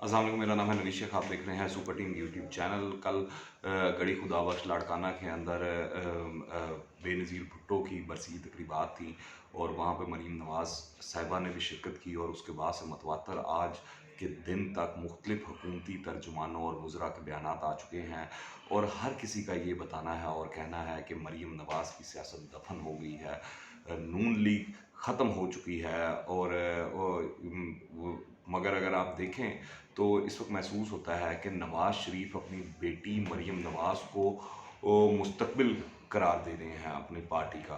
अस्सलाम वालेकुम, मेरा नाम है नवीश शेख। आप देख रहे हैं सुपर टीम यूट्यूब चैनल। कल गढ़ी खुदाबख्श लाड़काना के अंदर बेनज़ीर भुट्टो की बरसी तकरीबात थी और वहाँ पे मरीम नवाज़ साहिबा ने भी शिरकत की और उसके बाद से मतवातर आज के दिन तक मुख्तलिफ हुकूमती तर्जुमानों और वज़रा के बयानात आ चुके हैं और हर किसी का ये बताना है और कहना है कि मरीम नवाज़ की सियासत दफन हो गई है, नून लीग ख़त्म हो चुकी है। मगर अगर आप देखें तो इस वक्त महसूस होता है कि नवाज़ शरीफ अपनी बेटी मरीम नवाज़ को मुस्तकबिल करार दे रहे हैं अपनी पार्टी का।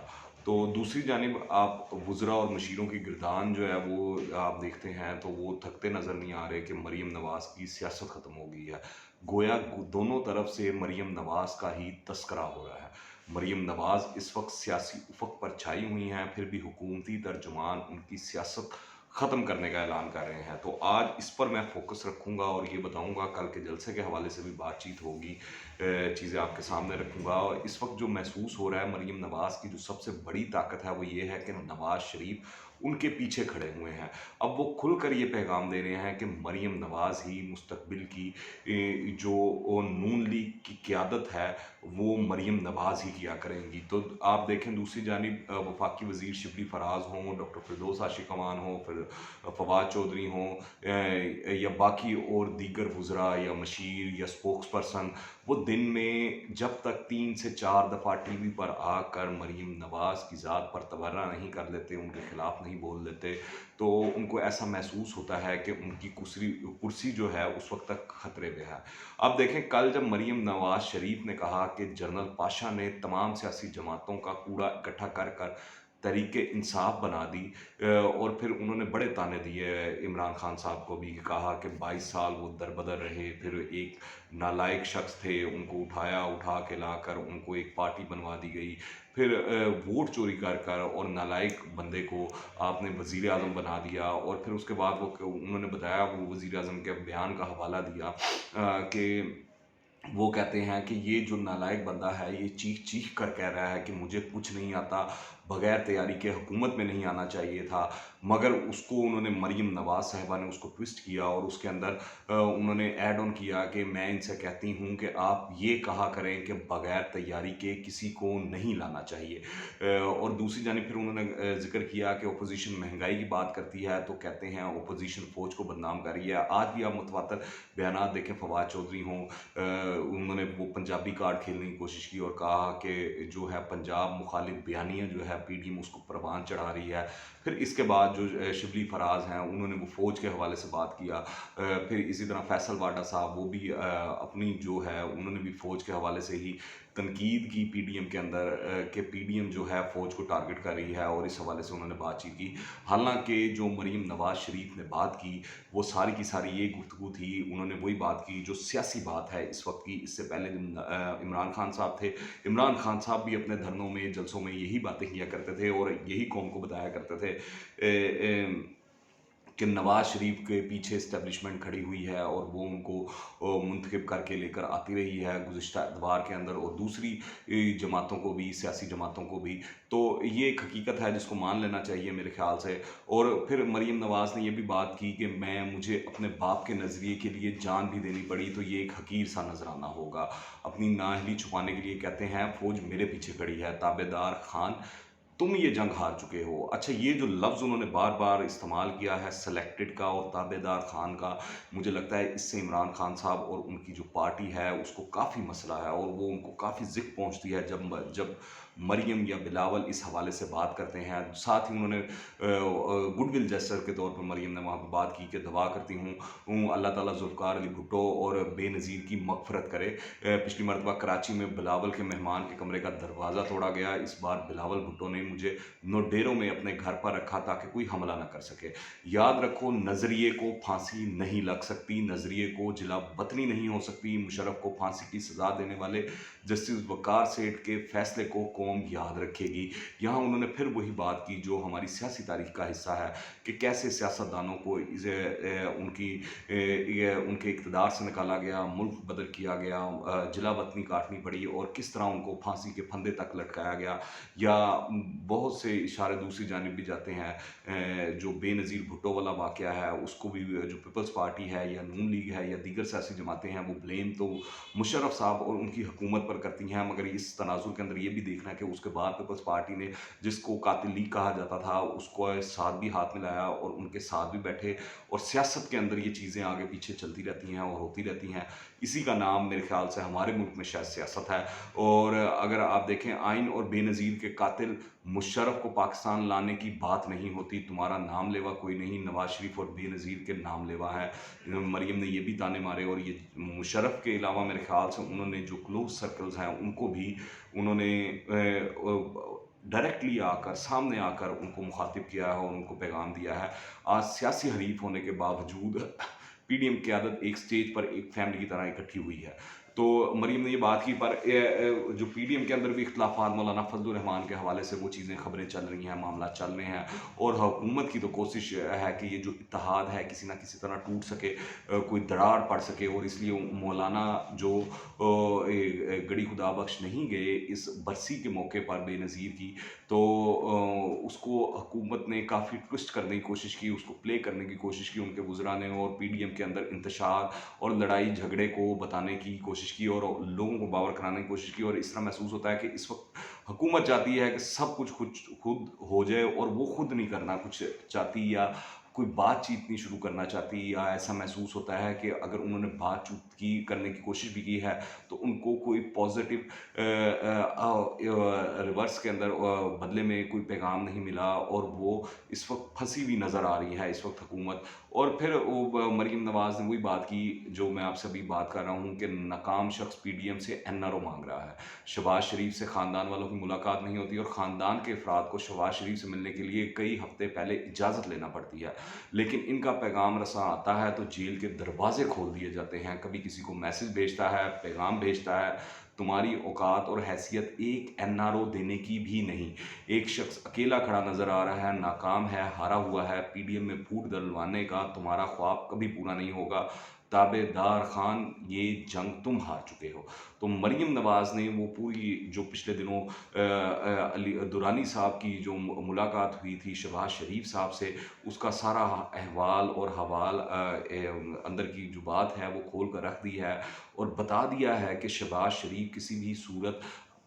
तो दूसरी जानिब आप वज़रा और मशीरों की गिरदान जो है वो आप देखते हैं तो वो थकते नज़र नहीं आ रहे कि मरीम नवाज़ की सियासत ख़त्म हो गई है। गोया दोनों तरफ से मरीम नवाज़ का ही तस्करा हो रहा है। मरीम नवाज़ इस वक्त सियासी उफक पर छाई हुई हैं, फिर भी हुकूमती तर्जुमान उनकी सियासत ख़त्म करने का ऐलान कर रहे हैं। तो आज इस पर मैं फ़ोकस रखूँगा और ये बताऊँगा, कल के जलसे के हवाले से भी बातचीत होगी, चीज़ें आपके सामने रखूँगा। और इस वक्त जो महसूस हो रहा है मरीम नवाज़ की जो सबसे बड़ी ताकत है वो ये है कि नवाज़ शरीफ उनके पीछे खड़े हुए हैं। अब वो खुलकर ये पैगाम दे रहे हैं कि मरीम नवाज़ ही मुस्तकबिल की जो नून लीग की क़यादत है वो मरीम नवाज़ ही किया करेंगी। तो आप देखें दूसरी जानिब वफाकी वज़ीर शिबली फराज हों, डॉक्टर फिरदौस आशिक अमान हों, फिर फवाद चौधरी हों, या बाकी और दीगर वज़रा या मशीर या स्पोक्स पर्सन, वो दिन में जब तक 3 से 4 दफ़ा टीवी पर आकर मरीम नवाज़ की ज़ात पर तबर्रा नहीं कर लेते, उनके खिलाफ नहीं बोल देते, तो उनको ऐसा महसूस होता है कि उनकी कुर्सी जो है उस वक्त तक खतरे में है। अब देखें, कल जब मरीम नवाज़ शरीफ ने कहा कि जनरल पाशा ने तमाम सियासी जमातों का कूड़ा इकट्ठा कर कर तहरीक इंसाफ बना दी, और फिर उन्होंने बड़े ताने दिए इमरान खान साहब को भी, कहा कि 22 साल वो दरबदर रहे, फिर एक नालायक शख्स थे, उनको उठा के लाकर उनको एक पार्टी बनवा दी गई, फिर वोट चोरी कर कर और नालायक बंदे को आपने वज़ीर आज़म बना दिया। और फिर उसके बाद वो उन्होंने बताया, वो वज़ीर आज़म के बयान का हवाला दिया कि वो कहते हैं कि ये जो नालायक बंदा है ये चीख चीख कर कह रहा है कि मुझे कुछ नहीं आता, बगैर तैयारी के हुकूमत में नहीं आना चाहिए था। मगर उसको उन्होंने, मरीम नवाज़ साहिबा ने उसको ट्विस्ट किया और उसके अंदर उन्होंने ऐड ऑन किया कि मैं इनसे कहती हूँ कि आप ये कहा करें कि बगैर तैयारी के किसी को नहीं लाना चाहिए। और दूसरी जानिब फिर उन्होंने ज़िक्र किया कि अपोज़िशन महंगाई की बात करती है तो कहते हैं अपोज़िशन फ़ौज को बदनाम कर रही है। आज भी आप मुतवातर बयानात देखें, फवाद चौधरी हों, उन्होंने वो पंजाबी कार्ड खेलने की कोशिश की और कहा कि जो है पंजाब मुखालिफ बयानियाँ जो है पीडीएम उसको परवान चढ़ा रही है। फिर इसके बाद जो शिबली फराज हैं उन्होंने वो फ़ौज के हवाले से बात किया। फिर इसी तरह फैसल वाडा साहब, वो भी अपनी जो है उन्होंने भी फ़ौज के हवाले से ही तनकीद की पीडीएम के अंदर, कि पीडीएम जो है फ़ौज को टारगेट कर रही है और इस हवाले से उन्होंने बातचीत की। हालांकि जो मरीम नवाज़ शरीफ ने बात की वो सारी की सारी ये गुफ्तगू थी, उन्होंने वही बात की जो सियासी बात है इस वक्त की। इससे पहले इमरान खान साहब थे, इमरान खान साहब भी अपने धरनों में, जलसों में यही बातें किया करते थे और यही कौम को बताया करते थे कि नवाज़ शरीफ के पीछे इस्टेब्लिशमेंट खड़ी हुई है और वो उनको मुंतखब करके लेकर आती रही है गुज़िश्ता एतवार के अंदर, और दूसरी जमातों को भी, सियासी जमातों को भी। तो ये एक हकीकत है जिसको मान लेना चाहिए मेरे ख़्याल से। और फिर मरीम नवाज़ ने ये भी बात की कि मुझे अपने बाप के नज़रिए के लिए जान भी देनी पड़ी तो ये एक हकीर सा नजराना होगा। अपनी नाअहली छुपाने के लिए कहते हैं फ़ौज मेरे पीछे खड़ी है, ताबेदार खान तुम ये जंग हार चुके हो। अच्छा, ये जो लफ्ज़ उन्होंने बार-बार इस्तेमाल किया है सेलेक्टेड का और ताबेदार खान का, मुझे लगता है इससे इमरान खान साहब और उनकी जो पार्टी है उसको काफ़ी मसला है और वो उनको काफ़ी ज़िक पहुँचती है जब मरियम या बिलावल इस हवाले से बात करते हैं। साथ ही उन्होंने गुडविल जेस्चर के तौर पर मरियम ने वहाँ पे बात की कि दुआ करती हूँ अल्लाह ताला ज़ुल्फ़िकार अली भुट्टो और बेनज़ीर की मग़फ़िरत करे। पिछली मरतबा कराची में बिलावल के मेहमान के कमरे का दरवाज़ा तोड़ा गया, इस बार बिलावल भुट्टो ने मुझे नोडेरों में अपने घर पर रखा ताकि कोई हमला ना कर सके। याद रखो, नज़रिए को फांसी नहीं लग सकती, नज़रिए को जिला वतनी नहीं हो सकती। मुशर्रफ को फांसी की सज़ा देने वाले जस्टिस वक़ार सेठ के फ़ैसले को कौम याद रखेगी। यहाँ उन्होंने फिर वही बात की जो हमारी सियासी तारीख़ का हिस्सा है कि कैसे सियासतदानों को उनके इक़्तिदार से निकाला गया, मुल्क बदल किया गया, जिला वतनी काटनी पड़ी और किस तरह उनको फांसी के फंदे तक लटकाया गया, या बहुत से इशारे दूसरी जानिब भी जाते हैं। जो बेनज़ीर भुट्टो वाला वाक़या है, उसको भी जो पीपल्स पार्टी है या नून लीग है या दीगर सियासी जमातें हैं, वो ब्लेम तो मुशर्रफ साहब और उनकी हुकूमत पर करती हैं। मगर इस तनाज़ुर के अंदर ये भी देखना है कि उसके बाद पीपल्स पार्टी ने, जिसको कातिल लीग कहा जाता था, उसको साथ भी हाथ मिलाया और उनके साथ भी बैठे, और सियासत के अंदर ये चीज़ें आगे पीछे चलती रहती हैं और होती रहती हैं। इसी का नाम मेरे ख्याल से हमारे मुल्क में शायद सियासत है। और अगर आप देखें, आइन और बेनज़ीर के कातिल मुशर्रफ को पाकिस्तान लाने की बात नहीं होती, तुम्हारा नाम लेवा कोई नहीं, नवाज शरीफ और बेनज़ीर के नाम लेवा है। मरीम ने ये भी ताने मारे, और ये मुशर्रफ के अलावा मेरे ख्याल से उन्होंने जो क्लोज सर्कल्स हैं उनको भी उन्होंने डायरेक्टली आकर, सामने आकर उनको मुखातिब किया है और उनको पैगाम दिया है। आज सियासी हरीफ होने के बावजूद पीडीएम क़यादत एक स्टेज पर एक फैमिली की तरह इकट्ठी हुई है। तो मरीम ने ये बात की, पर जो पीडीएम के अंदर भी इख्तिलाफ़ात, मौलाना फजलुर रहमान के हवाले से वो चीज़ें, खबरें चल रही हैं, मामला चल रहे हैं, और हुकूमत की तो कोशिश है कि ये जो इत्तेहाद है किसी ना किसी तरह टूट सके, कोई दरार पड़ सके, और इसलिए मौलाना जो गड़ी खुदा बख्श नहीं गए इस बरसी के मौके पर बेनज़ीर की, तो उसको हुकूमत ने काफ़ी ट्विस्ट करने की कोशिश की, उसको प्ले करने की कोशिश की उनके वज़रा ने, और पीडीएम के अंदर इंतशार और लड़ाई झगड़े को बताने की कोशिश की और लोगों को बावर कराने की कोशिश की। और इस तरह महसूस होता है कि इस वक्त हुकूमत चाहती है कि सब कुछ खुद खुद हो जाए, और वो खुद नहीं करना कुछ चाहती, या कोई बातचीत नहीं शुरू करना चाहती, या ऐसा महसूस होता है कि अगर उन्होंने बातचीत की करने की कोशिश भी की है तो उनको कोई पॉजिटिव रिवर्स के अंदर बदले में कोई पैगाम नहीं मिला, और वो इस वक्त फंसी हुई नज़र आ रही है इस वक्त हुकूमत। और फिर वो मरीम नवाज़ ने वही बात की जो मैं आपसे अभी बात कर रहा हूँ, कि नाकाम शख्स पीडीएम से एनआरओ मांग रहा है। शहबाज शरीफ से ख़ानदान वालों की मुलाकात नहीं होती, और ख़ानदान के अफराद को शहबाज शरीफ से मिलने के लिए कई हफ्ते पहले इजाज़त लेना पड़ती है। लेकिन इनका पैगाम रसा आता है तो जेल के दरवाजे खोल दिए जाते हैं। कभी किसी को मैसेज भेजता है, पैगाम भेजता है, तुम्हारी औकात और हैसियत एक एनआरओ देने की भी नहीं। एक शख्स अकेला खड़ा नज़र आ रहा है, नाकाम है, हारा हुआ है। पीडीएम में फूट डलवाने का तुम्हारा ख्वाब कभी पूरा नहीं होगा। ताबेदार खान, ये जंग तुम हार चुके हो। तो मरीम नवाज़ ने वो पूरी जो पिछले दिनों अली दुरानी साहब की जो मुलाकात हुई थी शहबाज शरीफ साहब से, उसका सारा अहवाल और हवाल अंदर की जो बात है वो खोल कर रख दी है, और बता दिया है कि शहबाज शरीफ किसी भी सूरत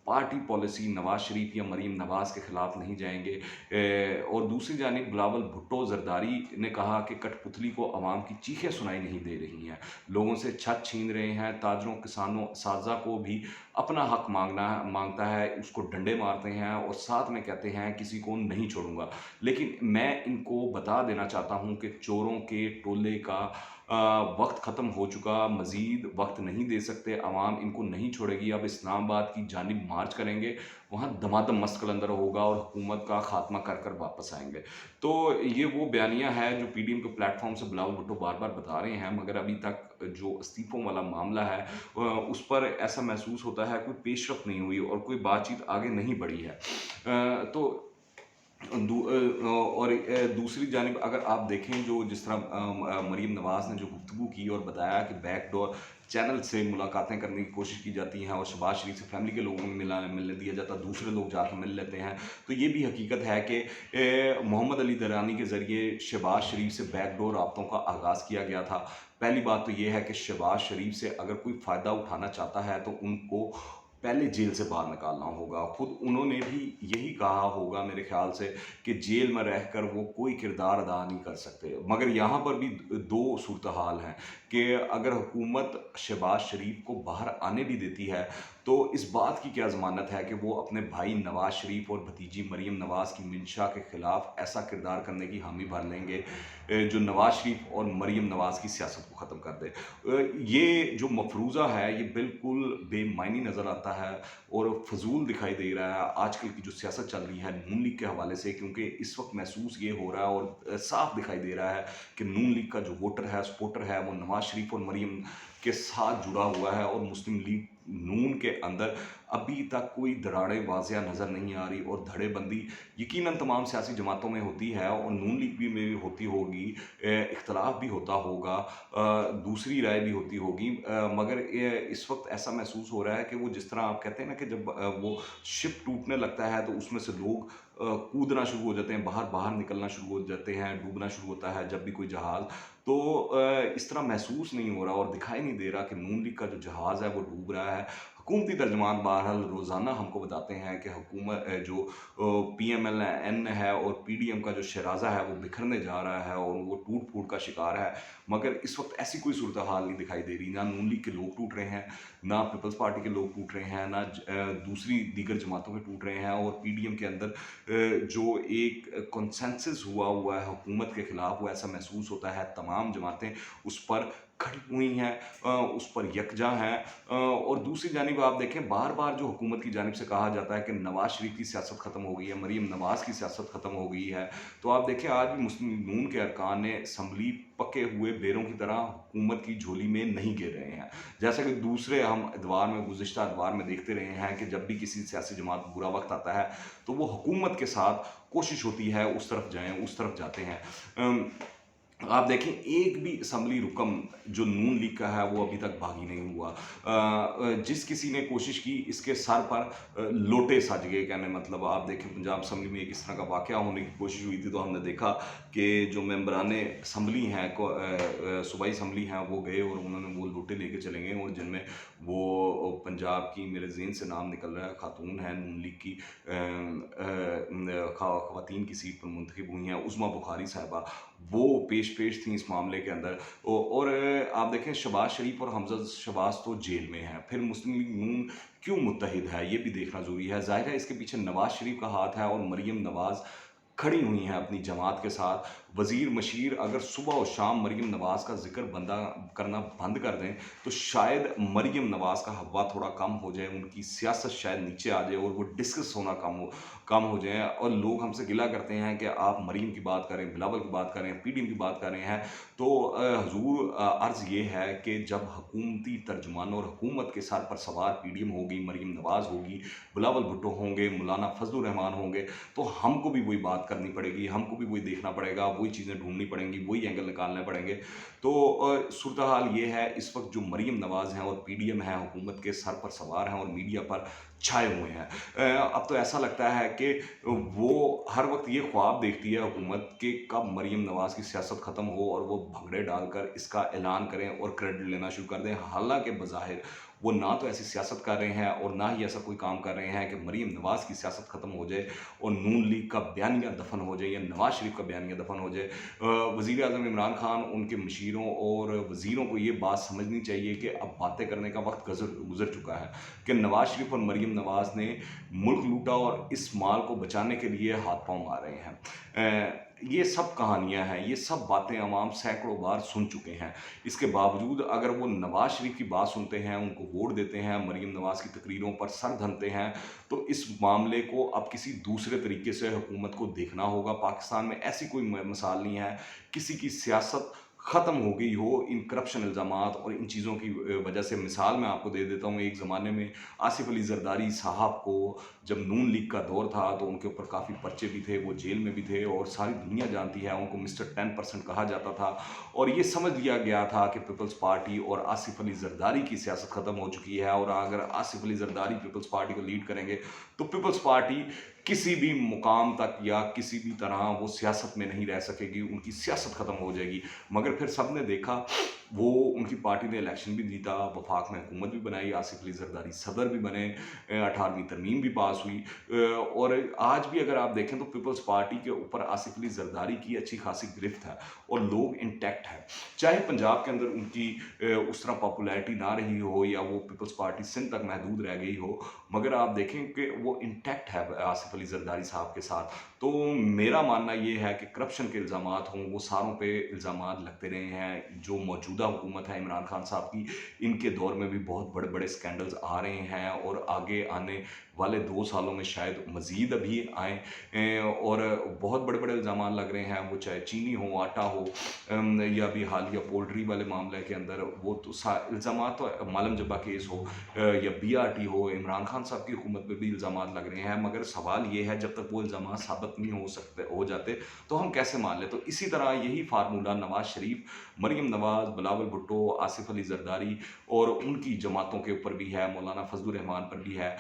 पार्टी पॉलिसी नवाज शरीफ या मरीम नवाज़ के ख़िलाफ़ नहीं जाएंगे। और दूसरी जानिब बिलावल भुट्टो जरदारी ने कहा कि कठपुतली को आवाम की चीखें सुनाई नहीं दे रही हैं, लोगों से छत छीन रहे हैं, ताजरों किसानों साजा को भी अपना हक मांगता है, उसको डंडे मारते हैं और साथ में कहते हैं किसी को नहीं छोड़ूंगा। लेकिन मैं इनको बता देना चाहता हूं कि चोरों के टोले का वक्त ख़त्म हो चुका, मज़ीद वक्त नहीं दे सकते, आवाम इनको नहीं छोड़ेगी। अब इस्लामाबाद की जानिब मार्च करेंगे, वहाँ दमादम मस्त कलंदर होगा और हुकूमत का खात्मा कर कर वापस आएंगे। तो ये वो बयानियाँ है जो पीडीएम के प्लेटफॉर्म से बिलावल भुट्टो बार बार बता रहे हैं, मगर अभी तक जो इस्तीफ़ों वाला मामला है उस पर ऐसा महसूस होता है कोई पेशरफ नहीं हुई और कोई बातचीत आगे नहीं बढ़ी है। तो और दूसरी जानिब अगर आप देखें, जो जिस तरह मरीम नवाज़ ने जो गुफ्तगू की और बताया कि बैकडोर चैनल से मुलाकातें करने की कोशिश की जाती हैं और शहबाज शरीफ से फैमिली के लोगों को मिलने दिया जाता, दूसरे लोग जाकर मिल लेते हैं। तो ये भी हकीकत है कि मोहम्मद अली दरानी के ज़रिए शहबाज शरीफ से बैकडोर राब्तों का आगाज़ किया गया था। पहली बात तो ये है कि शहबाज शरीफ से अगर कोई फ़ायदा उठाना चाहता है तो उनको पहले जेल से बाहर निकालना होगा। खुद उन्होंने भी यही कहा होगा मेरे ख्याल से कि जेल में रहकर वो कोई किरदार अदा नहीं कर सकते। मगर यहाँ पर भी दो सूरत हाल हैं कि अगर हुकूमत शहबाज शरीफ को बाहर आने भी देती है तो इस बात की क्या ज़मानत है कि वो अपने भाई नवाज शरीफ और भतीजी मरीम नवाज़ की मंशा के ख़िलाफ़ ऐसा किरदार करने की हामी भर लेंगे जो नवाज शरीफ और मरीम नवाज़ की सियासत को ख़त्म कर दे। ये जो मफरूज़ा है ये बिल्कुल बेमायनी नज़र आता है और फजूल दिखाई दे रहा है आजकल की जो सियासत चल रही है नून लीग के हवाले से, क्योंकि इस वक्त महसूस ये हो रहा है और साफ दिखाई दे रहा है कि नून लीग का जो वोटर है, सपोर्टर है, वो नवाज शरीफ और मरीम के साथ जुड़ा हुआ है और मुस्लिम लीग नून के अंदर अभी तक कोई दरारें वाज़िया नज़र नहीं आ रही और धड़ेबंदी यकीनन तमाम सियासी जमातों में होती है और नून लीग भी में होती होगी, इख्तलाफ भी होता होगा, दूसरी राय भी होती होगी, मगर इस वक्त ऐसा महसूस हो रहा है कि वो जिस तरह आप कहते हैं ना कि जब वो शिप टूटने लगता है तो उसमें से लोग कूदना शुरू हो जाते हैं, बाहर बाहर निकलना शुरू हो जाते हैं, डूबना शुरू होता है जब भी कोई जहाज़। तो इस तरह महसूस नहीं हो रहा और दिखाई नहीं दे रहा कि नून लीग का जो जहाज़ है वो डूब रहा है। हुकूमती तर्जुमान बहरहाल रोज़ाना हमको बताते हैं कि जो पीएमएल-एन है और पीडीएम का जो शराज़ा है वो बिखरने जा रहा है और वो टूट-फूट का शिकार है। मगर इस वक़्त ऐसी कोई सूरत-हाल नहीं दिखाई दे रही, ना नून लीग के लोग टूट रहे हैं, ना पीपल्स पार्टी के लोग टूट रहे हैं, ना दूसरी दीगर जमातों के टूट रहे हैं और पीडीएम के अंदर जो एक कंसेंसस हुआ है हुकूमत के खिलाफ, वो ऐसा महसूस होता है तमाम जमातें उस पर खड़ी हुई हैं, उस पर यकजा हैं। और दूसरी जानिब आप देखें, बार बार जो हुकूमत की जानिब से कहा जाता है कि नवाज शरीफ की सियासत ख़त्म हो गई है, मरीम नवाज की सियासत ख़त्म हो गई है, तो आप देखें आज भी मुस्लिम नून के अरकान ने असम्बली पके हुए बेरों की तरह हुकूमत की झोली में नहीं गिर रहे हैं। जैसा कि दूसरे हम अदवार में, गुज़िश्ता अदवार में देखते रहे हैं कि जब भी किसी सियासी जमात बुरा वक्त आता है तो वो हुकूमत के साथ कोशिश होती है उस तरफ जाएं, उस तरफ जाते हैं। आप देखें एक भी असम्बली रुकन जो नून लीग का है वो अभी तक बागी नहीं हुआ। जिस किसी ने कोशिश की इसके सर पर लोटे सज गए, कहने मतलब आप देखें पंजाब असम्बली में एक इस तरह का वाक़या होने की कोशिश हुई थी, तो हमने देखा कि जो मेंबराने असम्बली हैं सूबाई असम्बली हैं वो गए और उन्होंने वो लोटे लेके चले गए और जिनमें वो पंजाब की, मेरे ज़हन से नाम निकल रहा है, खातून है नून लीग की, ख़वातीन की सीट पर मुंतखब हुई हैं, उज़मा बुखारी साहिबा, वो पेश थी इस मामले के अंदर। और आप देखें शहबाज शरीफ और हमजा शहबाज तो जेल में हैं, फिर मुस्लिम लीग नून क्यों मुत्तहिद है ये भी देखना ज़रूरी है। ज़ाहिर है इसके पीछे नवाज शरीफ का हाथ है और मरीम नवाज़ खड़ी हुई हैं अपनी जमात के साथ। वज़ीर मशीर अगर सुबह और शाम मरीम नवाज़ का ज़िक्र करना बंद कर दें तो शायद मरीम नवाज़ का हवा थोड़ा कम हो जाए, उनकी सियासत शायद नीचे आ जाए और वो डिस्कस होना कम हो जाए। और लोग हमसे गिला करते हैं कि आप मरीम की बात करें, बिलावल की बात करें, पीडीएम की बात कर रहे हैं, तो हुज़ूर अर्ज़ ये है कि जब हुकूमती तर्जुमान और हुकूमत के सर पर सवार पीडीएम होगी, मरीम नवाज़ होगी, बिलावल भुट्टो होंगे, मौलाना फजलुर रहमान होंगे, तो हमको भी वही बात करनी पड़ेगी, हमको भी वही देखना पड़ेगा, वही चीज़ें ढूँढनी पड़ेंगी, वही एंगल निकालने पड़ेंगे। तो सूरत हाल ये है इस वक़्त जो मरीम नवाज़ हैं और पीडीएम है हुकूमत के सर पर सवार हैं और मीडिया पर छाए हुए हैं। अब तो ऐसा लगता है कि वो हर वक़्त ये ख्वाब देखती है हुकूमत कि कब मरीम नवाज़ की सियासत ख़त्म हो और वो भंगड़े डालकर इसका ऐलान करें और क्रेडिट लेना शुरू कर दें। हालाँकि बज़ाहिर वो ना तो ऐसी सियासत कर रहे हैं और ना ही ऐसा कोई काम कर रहे हैं कि मरीम नवाज़ की सियासत ख़त्म हो जाए और नून लीग का बयानिया दफ़न हो जाए या नवाज़ शरीफ का बयानिया दफ़न हो जाए। वज़ीर आज़म इमरान खान, उनके मशीरों और वज़ीरों को ये बात समझनी चाहिए कि अब बातें करने का वक्त गुज़र चुका है कि नवाज़ शरीफ और मरीम नवाज़ ने मुल्क लूटा और इस माल को बचाने के लिए हाथ पाँव मार रहे हैं। ये सब कहानियाँ हैं, ये सब बातें अवाम सैकड़ों बार सुन चुके हैं। इसके बावजूद अगर वो नवाज़ शरीफ की बात सुनते हैं, उनको वोट देते हैं, मरीम नवाज़ की तकरीरों पर सर धरते हैं, तो इस मामले को अब किसी दूसरे तरीके से हुकूमत को देखना होगा। पाकिस्तान में ऐसी कोई मिसाल नहीं है, किसी की सियासत ख़त्म हो गई हो इन करप्शन इल्ज़ामात और इन चीज़ों की वजह से। मिसाल मैं आपको दे देता हूँ, एक ज़माने में आसिफ अली ज़रदारी साहब को जब नून लीग का दौर था तो उनके ऊपर काफ़ी पर्चे भी थे, वो जेल में भी थे और सारी दुनिया जानती है, उनको मिस्टर 10% कहा जाता था और ये समझ लिया गया था कि पीपल्स पार्टी और आसिफ अली ज़रदारी की सियासत ख़त्म हो चुकी है और अगर आसिफ अली ज़रदारी पीपल्स पार्टी को लीड करेंगे तो पीपल्स पार्टी किसी भी मुकाम तक या किसी भी तरह वो सियासत में नहीं रह सकेगी, उनकी सियासत ख़त्म हो जाएगी। मगर फिर सब ने देखा, वो उनकी पार्टी ने इलेक्शन भी जीता, वफाक में हुकूमत भी बनाई, आसिफ अली ज़रदारी सदर भी बने, 18वीं तरमीम भी पास हुई। और आज भी अगर आप देखें तो पीपल्स पार्टी के ऊपर आसिफ अली ज़रदारी की अच्छी खासी गिरफ्त है और लोग इंटैक्ट है। चाहे पंजाब के अंदर उनकी उस तरह पॉपुलैरिटी ना रही हो या वो पीपल्स पार्टी सिंध तक महदूद रह गई हो, मगर आप देखें कि वो इंटैक्ट है आसिफ अली ज़रदारी साहब के साथ। तो मेरा मानना ये है कि करप्शन के इल्ज़ामात हों, वो सारों पे इल्ज़ामात लगते रहे हैं। जो मौजूदा हुकूमत है इमरान खान साहब की, इनके दौर में भी बहुत बड़े-बड़े स्कैंडल्स आ रहे हैं और आगे आने वाले 2 सालों में शायद मज़ीद अभी आएँ। और बहुत बड़े-बड़े इल्ज़ामात लग रहे हैं, वो चाहे चीनी हो, आटा हो, या अभी हालिया पोल्ट्री वाले मामले के अंदर वो तो इल्ज़ामात, तो मालम जब्बा केस हो या बीआरटी हो, इमरान खान साहब की हुकूमत पे भी इल्ज़ामात लग रहे हैं। मगर सवाल ये है जब तक वो इल्ज़ामात साबित सूरत नहीं हो जाते, तो हम कैसे मान लें? तो इसी तरह यही फार्मूला नवाज़ शरीफ, मरियम नवाज़, बिलावल भुट्टो, आसिफ अली ज़रदारी और उनकी जमातों के ऊपर भी है, मौलाना फजलुर रहमान पर भी है।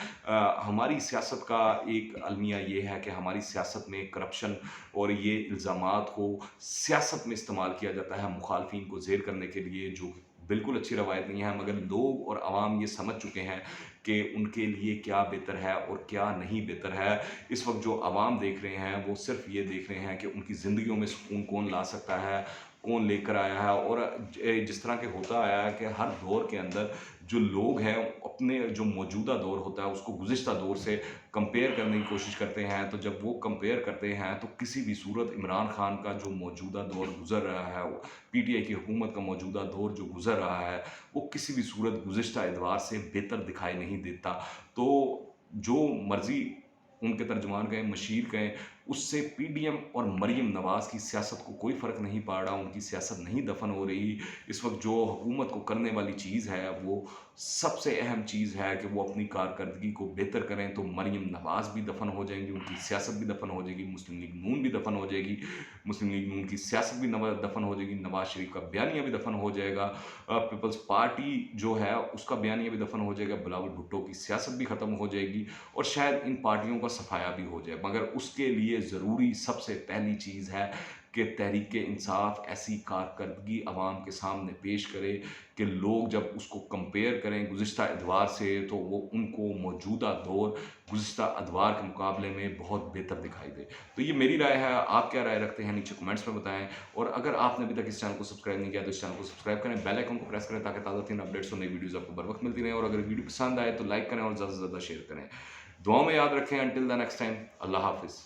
हमारी सियासत का एक अलमिया ये है कि हमारी सियासत में करप्शन और ये इल्ज़ामात को सियासत में इस्तेमाल किया जाता है मुखालफिन को ज़ेर करने के लिए, जो बिल्कुल अच्छी रवायत नहीं है। मगर लोग और आवाम ये समझ चुके हैं कि उनके लिए क्या बेहतर है और क्या नहीं बेहतर है। इस वक्त जो आवाम देख रहे हैं वो सिर्फ ये देख रहे हैं कि उनकी ज़िंदगियों में सुकून कौन ला सकता है, कौन लेकर आया है। और जिस तरह के होता आया है कि हर दौर के अंदर जो लोग हैं अपने जो मौजूदा दौर होता है उसको गुज़िश्ता दौर से कंपेयर करने की कोशिश करते हैं। तो जब वो कंपेयर करते हैं तो किसी भी सूरत इमरान खान का जो मौजूदा दौर गुज़र रहा है, पीटीआई की हुकूमत का मौजूदा दौर जो गुज़र रहा है, वो किसी भी सूरत गुज़िश्ता एतबार से बेहतर दिखाई नहीं देता। तो जो मर्ज़ी उनके तर्जुमान कहें, मशीर कहें, उससे पीडीएम और मरियम नवाज़ की सियासत को कोई फ़र्क नहीं पड़ रहा, उनकी सियासत नहीं दफ़न हो रही। इस वक़्त जो हुकूमत को करने वाली चीज़ है, वो सबसे अहम चीज़ है कि वो अपनी कारकर्दगी को बेहतर करें, तो मरियम नवाज़ भी दफ़न हो जाएँगी, उनकी सियासत भी दफ़न हो जाएगी, मुस्लिम लीग नून भी दफ़न हो जाएगी, मुस्लिम लीग नून की सियासत भी दफ़न हो जाएगी, नवाज़ शरीफ का बयानिया भी दफ़न हो जाएगा, पीपल्स पार्टी जो है उसका बयानिया भी दफ़न हो जाएगा, बिलावल भुट्टो की सियासत भी ख़त्म हो जाएगी और शायद इन पार्टियों का सफाया भी हो जाए। मगर उसके लिए ज़रूरी सबसे पहली चीज़ है कि तहरीक इंसाफ ऐसी कारकर्दगी आवाम के सामने पेश करे कि लोग जब उसको कंपेयर करें गुज़िश्ता एतबार से, तो वो उनको मौजूदा दौर गुज़िश्ता अदवार के मुकाबले में बहुत बेहतर दिखाई दे। तो ये मेरी राय है, आप क्या राय रखते हैं नीचे कमेंट्स में बताएं। और अगर आपने अभी तक इस चैनल को सब्सक्राइब नहीं किया तो इस चैनल को सब्सक्राइब करें, बेल आइकन को प्रेस करें ताकि ताज़ा तीन अपडेट्स और नई वीडियोज़ आपको बर वक्त मिलती रहें। और अगर वीडियो पसंद आए तो लाइक करें और ज़्यादा से ज़्यादा शेयर करें। दुआ में याद रखें। अंटिल द नेक्स्ट टाइम, अल्लाह हाफिज़।